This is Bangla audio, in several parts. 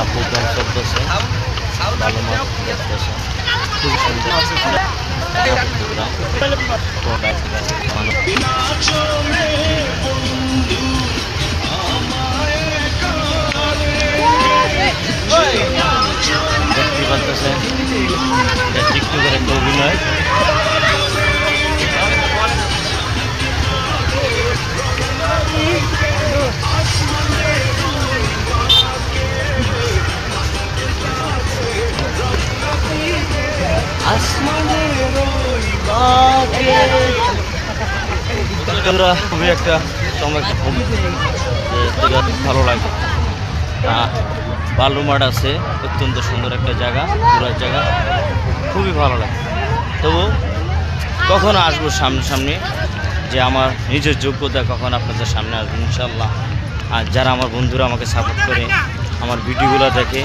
একটা প্রোগ্রাম চলতেছে, ভালো মাছ দেখতেছে, খুব সুন্দর দেখতে পাচ্ছেন টিকটকের একটা অভিনয়। খুবই একটা ভালো লাগে। বালু মাঠ আছে, অত্যন্ত সুন্দর একটা জায়গা, ঘোরার জায়গা, খুবই ভালো লাগে। তবু কখন আসবো সামনে যে আমার নিজের যোগ্যতা কখন আপনাদের সামনে আসবো ইনশাল্লাহ। আর যারা আমার বন্ধুরা আমাকে সাপোর্ট করে, আমার ভিডিওগুলো দেখে,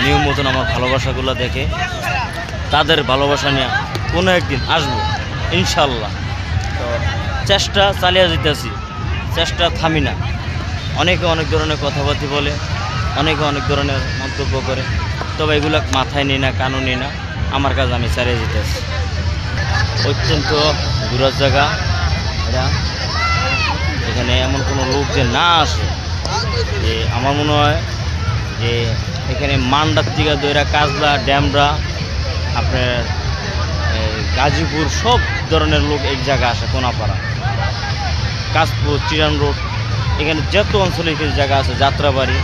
নিয়ম মতন আমার ভালোবাসাগুলো দেখে, তাদের ভালোবাসা নিয়ে কোনো একদিন আসবো ইনশাল্লাহ। তো চেষ্টা চালিয়ে যেতেছি, চেষ্টা থামি না। অনেকে অনেক ধরনের কথাবার্তা বলে, অনেকে অনেক ধরনের মন্তব্য করে, তবে এগুলো মাথায় নিই না, কানও নিই না। আমার কাজ আমি চালিয়ে যেতেছি। অত্যন্ত ঘোরার জায়গা এটা। এখানে এমন কোনো লোক যে না আসে, যে আমার মনে হয় যে এখানে মান্ডার থেকে দইরা কাজলা, ড্যামরা, আপনার গাজীপুর, সব ধরনের লোক এক জায়গা আসে। কোনাপাড়া, কাশপুর, চিরান রোড, এখানে যত অঞ্চলে জায়গা আছে, যাত্রাবাড়ি,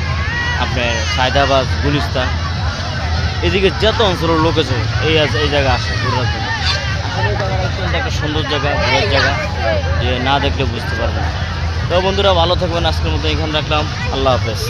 আপনার সায়দাবাদ, গুলিস্তান, এদিকে যত অঞ্চলের লোক আছে এই জায়গা আসে ঘোরার জন্য। আসলে অত্যন্ত একটা সুন্দর জায়গা, ঘোরার জায়গা, যে না দেখলে বুঝতে পারবেন। তো বন্ধুরা ভালো থাকবেন, আজকের মতো এখানে রাখলাম। আল্লাহ হাফেজ।